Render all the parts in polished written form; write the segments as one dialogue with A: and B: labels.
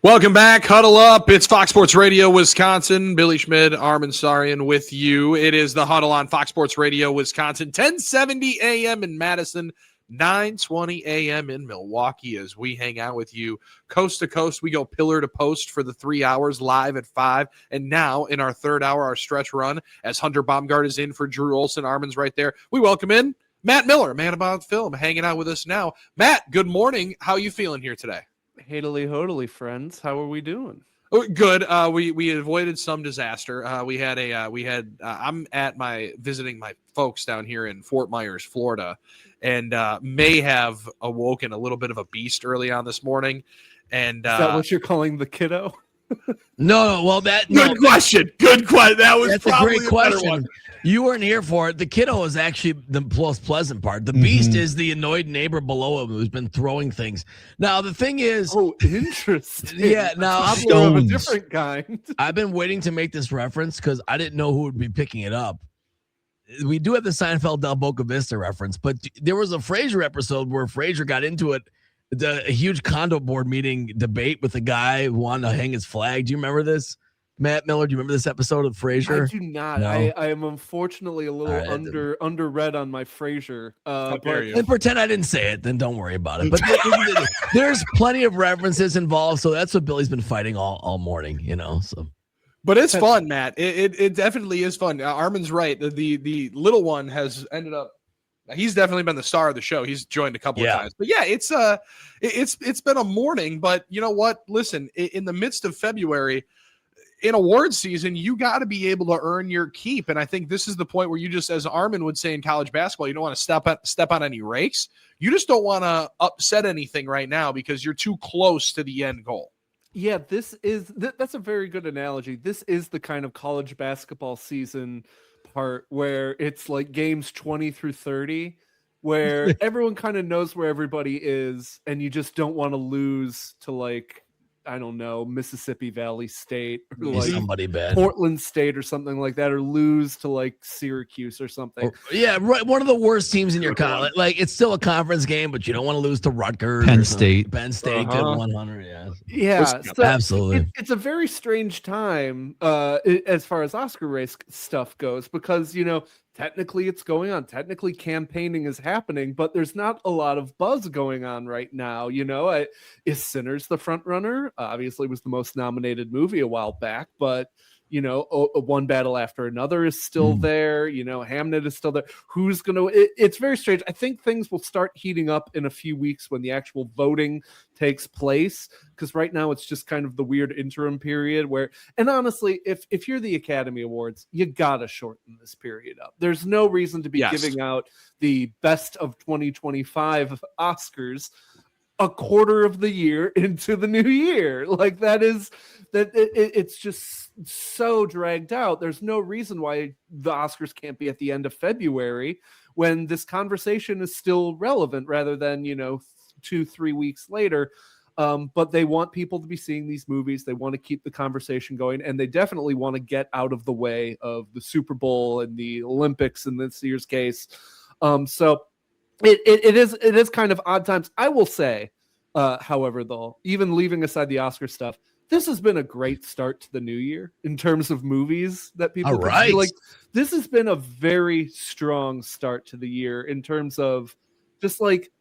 A: Welcome back. Huddle up. It's Fox Sports Radio Wisconsin. Billy Schmid, Armin Sarian with you. It is the Huddle on Fox Sports Radio Wisconsin. 1070 a.m. in Madison, 9:20 a.m. in Milwaukee as we hang out with you coast to coast. We go pillar to post for the 3 hours live at 5. And now in our third hour, our stretch run, as Hunter Baumgart is in for Drew Olson. Armin's right there. We welcome in Matt Mueller, Man About Film, hanging out with us now. Matt, good morning. How are you feeling here today?
B: Hadily hodily, friends. How are we doing?
A: Good. We avoided some disaster. I'm visiting my folks down here in Fort Myers, Florida, and may have awoken a little bit of a beast early on this morning. And
B: is that what you're calling the kiddo?
C: No. Well,
A: good question. Good question. That's
C: a great question. You weren't here for it. The kiddo is actually the most pleasant part. The beast is the annoyed neighbor below him who's been throwing things. Now the thing is,
B: interesting.
C: Yeah. Now
B: I'm of a different kind.
C: I've been waiting to make this reference because I didn't know who would be picking it up. We do have the Seinfeld Del Boca Vista reference, but there was a Frasier episode where Frasier got into it. A huge condo board meeting debate with a guy who wanted to hang his flag. Do you remember this, Matt Miller? Do you remember this episode of Frasier?
B: I do not. No? I am unfortunately a little underread on my Frasier.
C: And pretend I didn't say it, then don't worry about it. But there's plenty of references involved, so that's what Billy's been fighting all morning, So.
A: But it's fun, Matt. It definitely is fun. Armin's right. The little one has ended up. He's definitely been the star of the show. He's joined a couple of times. But yeah, it's been a morning. But you know what? Listen, in the midst of February, in awards season, you got to be able to earn your keep. And I think this is the point where you just, as Armin would say in college basketball, you don't want to step on any rakes. You just don't want to upset anything right now because you're too close to the end goal.
B: Yeah, that's a very good analogy. This is the kind of college basketball season part where it's like games 20 through 30 where everyone kind of knows where everybody is and you just don't want to lose to, like, I don't know, Mississippi Valley State or like
C: somebody bad.
B: Portland State or something like that, or lose to like Syracuse or something.
C: Yeah, right. One of the worst teams in your college. Like, it's still a conference game, but you don't want to lose to Rutgers.
D: Penn State
C: good 100. Yeah.
B: Yeah. So
C: absolutely.
B: It's a very strange time as far as Oscar race stuff goes, because, technically it's going on. Technically campaigning is happening, but there's not a lot of buzz going on right now. Is Sinners the front runner? Obviously it was the most nominated movie a while back, but One Battle After Another is still there. Hamnet is still there. Who's going to, it's very strange. I think things will start heating up in a few weeks when the actual voting takes place. Because right now it's just kind of the weird interim period where, and honestly, if you're the Academy Awards, you got to shorten this period up. There's no reason to be giving out the best of 2025 Oscars a quarter of the year into the new year. Like it's just so dragged out. There's no reason why the Oscars can't be at the end of February when this conversation is still relevant rather than, 2-3 weeks later. But they want people to be seeing these movies. They want to keep the conversation going, and they definitely want to get out of the way of the Super Bowl and the Olympics in this year's case. So it is kind of odd times. I will say, however, though, even leaving aside the Oscar stuff, this has been a great start to the new year in terms of movies that people
C: right.
B: Like. This has been a very strong start to the year in terms of just like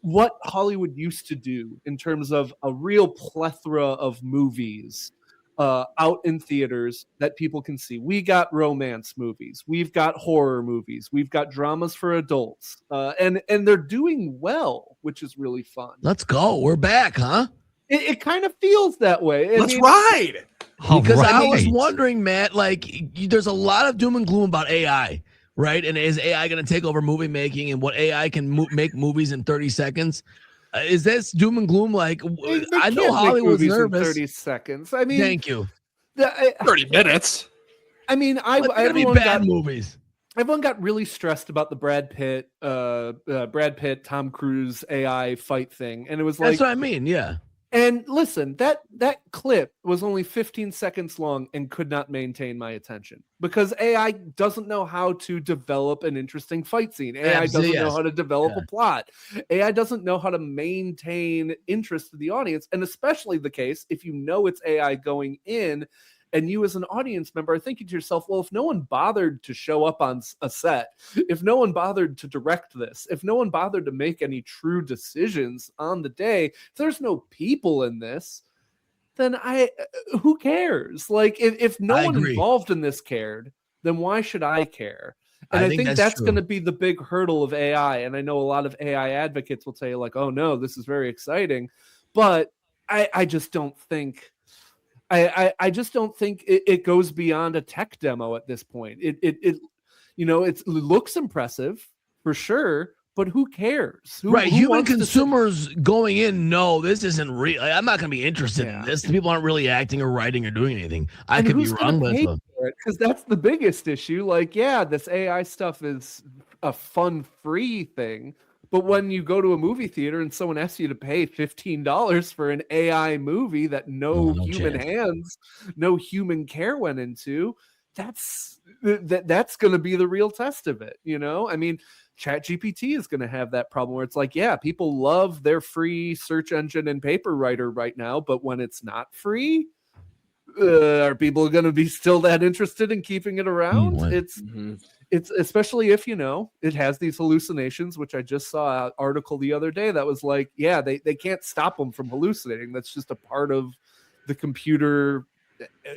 B: what Hollywood used to do in terms of a real plethora of movies out in theaters that people can see. We got romance movies. We've got horror movies. We've got dramas for adults. And they're doing well, which is really fun.
C: Let's go. We're back, huh?
B: It kind of feels that way.
A: Let's ride.
C: Because I was wondering, Matt, there's a lot of doom and gloom about AI, right? And is AI going to take over movie making and what AI can make movies in 30 seconds? Is this doom and gloom? Like, I know Hollywood's nervous.
B: 30 seconds. I mean,
C: thank you.
A: 30 minutes.
B: I mean,
C: everyone got movies.
B: Everyone got really stressed about the Brad Pitt, Tom Cruise AI fight thing, and it was like
C: that's what I mean. Yeah.
B: And listen, that clip was only 15 seconds long and could not maintain my attention because AI doesn't know how to develop an interesting fight scene. AI doesn't know how to develop a plot. AI doesn't know how to maintain interest to the audience, and especially the case if you know it's AI going in. And you as an audience member are thinking to yourself, well, if no one bothered to show up on a set, if no one bothered to direct this, if no one bothered to make any true decisions on the day, if there's no people in this, then who cares? Like if no one involved in this cared, then why should I care? And I think that's going to be the big hurdle of AI. And I know a lot of AI advocates will say like, oh no, this is very exciting. But I just don't think... I just don't think it goes beyond a tech demo at this point. It looks impressive for sure, but who cares? Who
C: Human consumers going in, no, this isn't real. I'm not going to be interested in this. People aren't really acting or writing or doing anything. I could be wrong,
B: because that's the biggest issue. Like, yeah, this AI stuff is a fun, free thing. But when you go to a movie theater and someone asks you to pay $15 for an AI movie that no human hands, no human care went into, that's going to be the real test of it. I mean, ChatGPT is going to have that problem where it's like, yeah, people love their free search engine and paper writer right now, but when it's not free, are people going to be still that interested in keeping it around? It's especially if, it has these hallucinations, which I just saw an article the other day that was like, yeah, they can't stop them from hallucinating. That's just a part of the computer,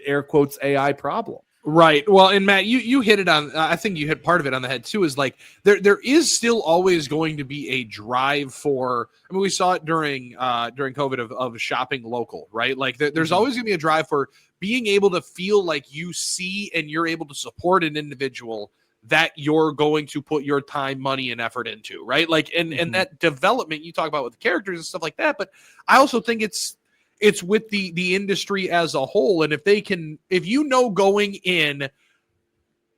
B: air quotes, AI problem.
A: Right. Well, and Matt, you hit it on, I think you hit part of it on the head too, is like there is still always going to be a drive for, I mean, we saw it during COVID of shopping local, right? Like there's always going to be a drive for being able to feel like you see and you're able to support an individual that you're going to put your time, money, and effort into, right? Like, and that development you talk about with the characters and stuff like that. But I also think it's with the industry as a whole. And if going in,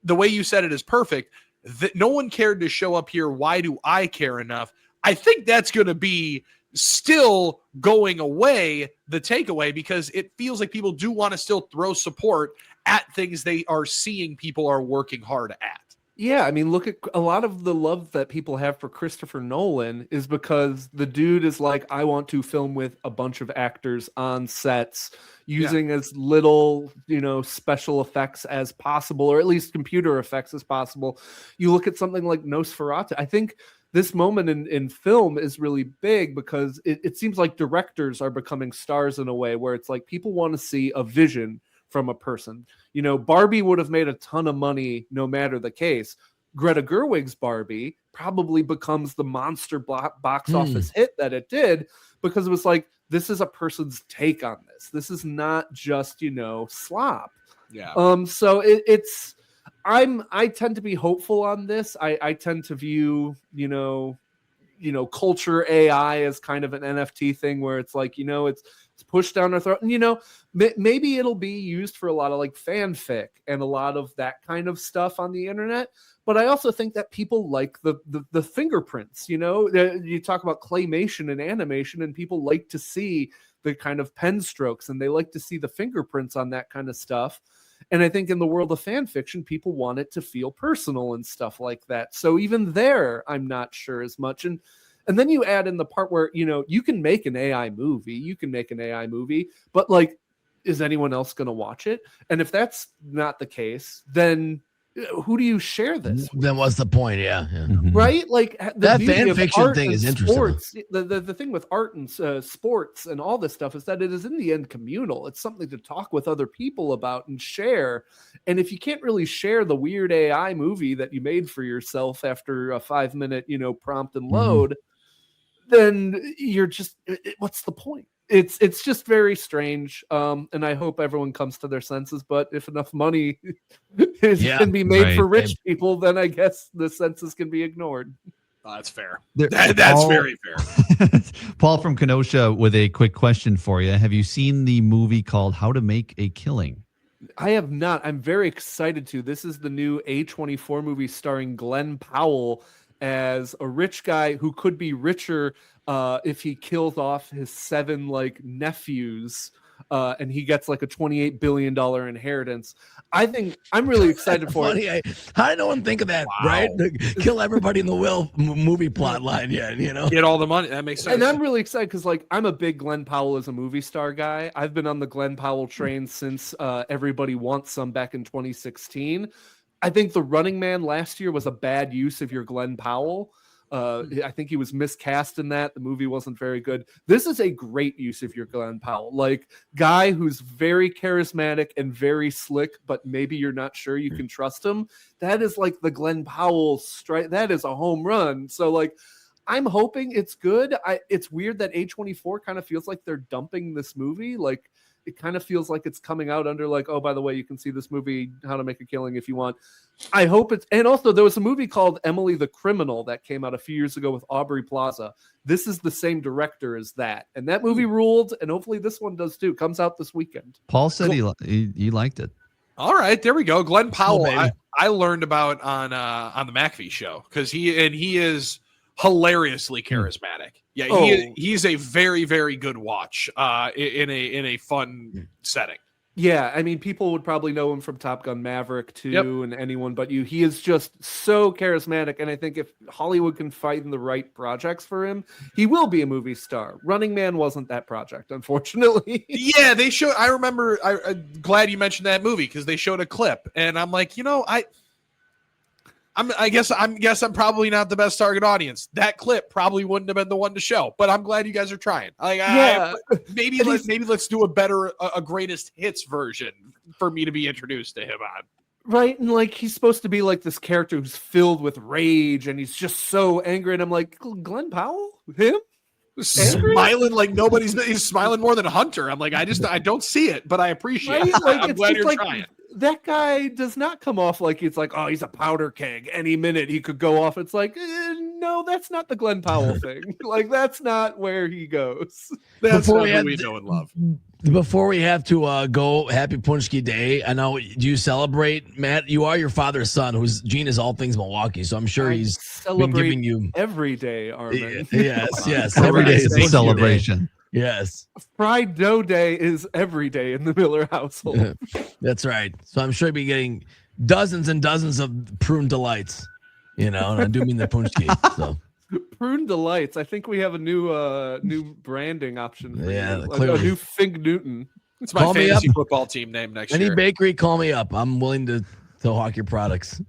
A: the way you said it is perfect, that no one cared to show up here. Why do I care enough? I think that's going to be still going away, the takeaway, because it feels like people do want to still throw support at things they are seeing people are working hard at.
B: Yeah, I mean, look at a lot of the love that people have for Christopher Nolan is because the dude is like, I want to film with a bunch of actors on sets using as little, special effects as possible, or at least computer effects as possible. You look at something like Nosferatu. I think this moment in film is really big because it seems like directors are becoming stars in a way where it's like people want to see a vision from a person. Barbie would have made a ton of money no matter the case. Greta Gerwig's Barbie probably becomes the monster box office hit that it did because it was like, this is a person's take on this. This is not just, slop.
A: Yeah.
B: So I tend to be hopeful on this. I tend to view, culture AI as kind of an NFT thing where it's like, it's pushed down our throat. And, maybe it'll be used for a lot of like fanfic and a lot of that kind of stuff on the internet. But I also think that people like the fingerprints, you talk about claymation and animation, and people like to see the kind of pen strokes and they like to see the fingerprints on that kind of stuff. And I think in the world of fan fiction, people want it to feel personal and stuff like that. So even there, I'm not sure as much. And then you add in the part where, you can make an AI movie, but like, is anyone else going to watch it? And if that's not the case, then who do you share this with?
C: Then what's the point? Yeah.
B: Right? Like
C: that fan fiction thing is interesting.
B: Sports, the thing with art and sports and all this stuff is that it is in the end communal. It's something to talk with other people about and share. And if you can't really share the weird AI movie that you made for yourself after a 5-minute, prompt and load, then you're just, what's the point? It's just very strange, and I hope everyone comes to their senses. But if enough money can be made for rich people, then I guess the senses can be ignored.
A: That's fair. That's very fair.
D: Paul from Kenosha with a quick question for you. Have you seen the movie called How to Make a Killing?
B: I have not. I'm very excited to. This is the new A24 movie starring Glen Powell. as a rich guy who could be richer if he kills off his 7 like nephews. And he gets like a $28 billion inheritance. I think I'm really excited for it.
C: How did no one think of that, right? Kill everybody in the Will movie plot line,
A: Get all the money. That makes sense.
B: And I'm really excited because like I'm a big Glen Powell as a movie star guy. I've been on the Glen Powell train since Everybody Wants Some back in 2016. I think The Running Man last year was a bad use of your Glen Powell. I think he was miscast in that. The movie wasn't very good. This is a great use of your Glen Powell, like guy who's very charismatic and very slick, but maybe you're not sure you can trust him. That is like the Glen Powell strike. That is a home run. So like, I'm hoping it's good. It's weird that A24 kind of feels like they're dumping this movie. Like it kind of feels like it's coming out under like, oh, by the way, you can see this movie, How to Make a Killing, if you want. I hope it's, and also there was a movie called Emily the Criminal that came out a few years ago with Aubrey Plaza. This is the same director as that. And that movie ruled, and hopefully this one does too. Comes out this weekend.
D: Paul said he liked it.
A: All right, there we go. Glen Powell, I learned about on the McAfee show because he is hilariously charismatic. Yeah, he's a very, very good watch in a fun setting.
B: Yeah, I mean, people would probably know him from Top Gun Maverick too, and anyone but you. He is just so charismatic, and I think if Hollywood can find the right projects for him, he will be a movie star. Running Man wasn't that project, unfortunately.
A: Yeah, they showed. I remember. I'm glad you mentioned that movie because they showed a clip, and I'm like, I guess I'm probably not the best target audience. That clip probably wouldn't have been the one to show, but I'm glad you guys are trying. Like, maybe let's do a greatest hits version for me to be introduced to him on.
B: Right, and like he's supposed to be like this character who's filled with rage, and he's just so angry. And I'm like, Glen Powell, him
A: smiling like he's smiling more than Hunter. I'm like, I don't see it, but I appreciate it.
B: Like,
A: I'm glad you're trying.
B: That guy does not come off like it's like, oh, he's a powder keg. Any minute he could go off. It's like, no, that's not the Glen Powell thing. Like, that's not where he goes.
A: That's what we know and love.
C: Before we have to go, happy Punchki Day. I know, do you celebrate, Matt? You are your father's son, whose gene is all things Milwaukee, so I'm sure he's been giving you
B: every day, Armin.
C: Yes. Every day is a
D: celebration.
C: Yes.
B: Fried dough day is every day in the Mueller household.
C: That's right. So I'm sure he'll be getting dozens and dozens of prune delights, and I do mean the punchki. So
B: Prune Delights. I think we have a new branding option for you.
C: Clearly.
B: A new Fig Newton.
A: It's my fantasy football team name next year.
C: Any bakery, call me up. I'm willing to hawk your products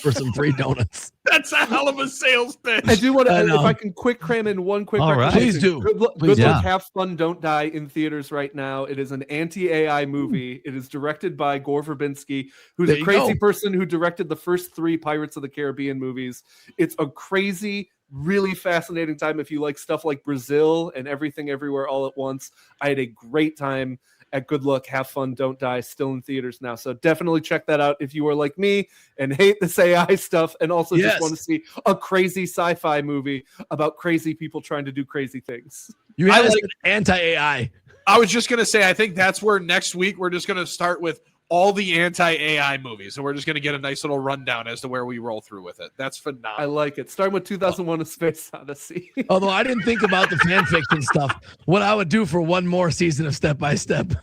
C: for some free donuts.
A: That's a hell of a sales pitch.
B: I do want to, if I can cram in one quick.
D: All right.
C: Please do.
B: Good luck, Have Fun, Don't Die in theaters right now. It is an anti-AI movie. It is directed by Gore Verbinski, who's a crazy person who directed the first 3 Pirates of the Caribbean movies. It's a crazy, really fascinating time if you like stuff like Brazil and Everything Everywhere All at Once. I had a great time at Good Luck, Have Fun, Don't Die, still in theaters now. So definitely check that out if you are like me and hate this AI stuff and also just want to see a crazy sci-fi movie about crazy people trying to do crazy things.
C: You have anti-AI.
A: I was just going to say, I think that's where next week we're just going to start with all the anti-AI movies, and we're just going to get a nice little rundown as to where we roll through with it. That's phenomenal.
B: I like it. Starting with 2001: A Space Odyssey.
C: Although I didn't think about the fan fiction stuff, what I would do for one more season of Step by Step.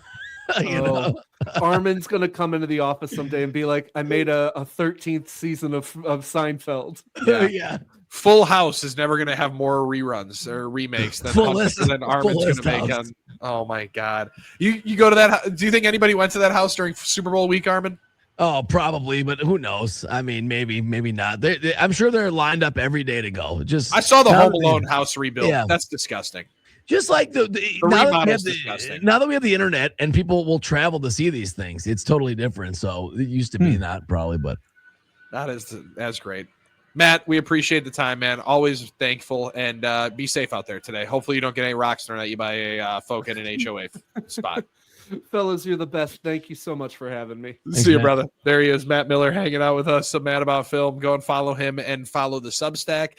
B: Armin's going to come into the office someday and be like, I made a 13th season of Seinfeld.
C: Yeah.
A: Full House is never going to have more reruns or remakes than Armin's going to make on. Oh my God. You go to that. Do you think anybody went to that house during Super Bowl week, Armin?
C: Oh, probably, but who knows? I mean, maybe not. I'm sure they're lined up every day to go. I
A: saw the Home Alone house rebuild. Yeah. That's disgusting.
C: Just like now that we have the internet and people will travel to see these things, it's totally different. So it used to be not probably, but
A: that's great. Matt, we appreciate the time, man. Always thankful, and be safe out there today. Hopefully you don't get any rocks thrown at you by a folk in an HOA spot.
B: Fellas, you're the best. Thank you so much for having me.
A: See you, brother. There he is, Matt Miller, hanging out with us. Some Mad About Film. Go and follow him and follow the Substack.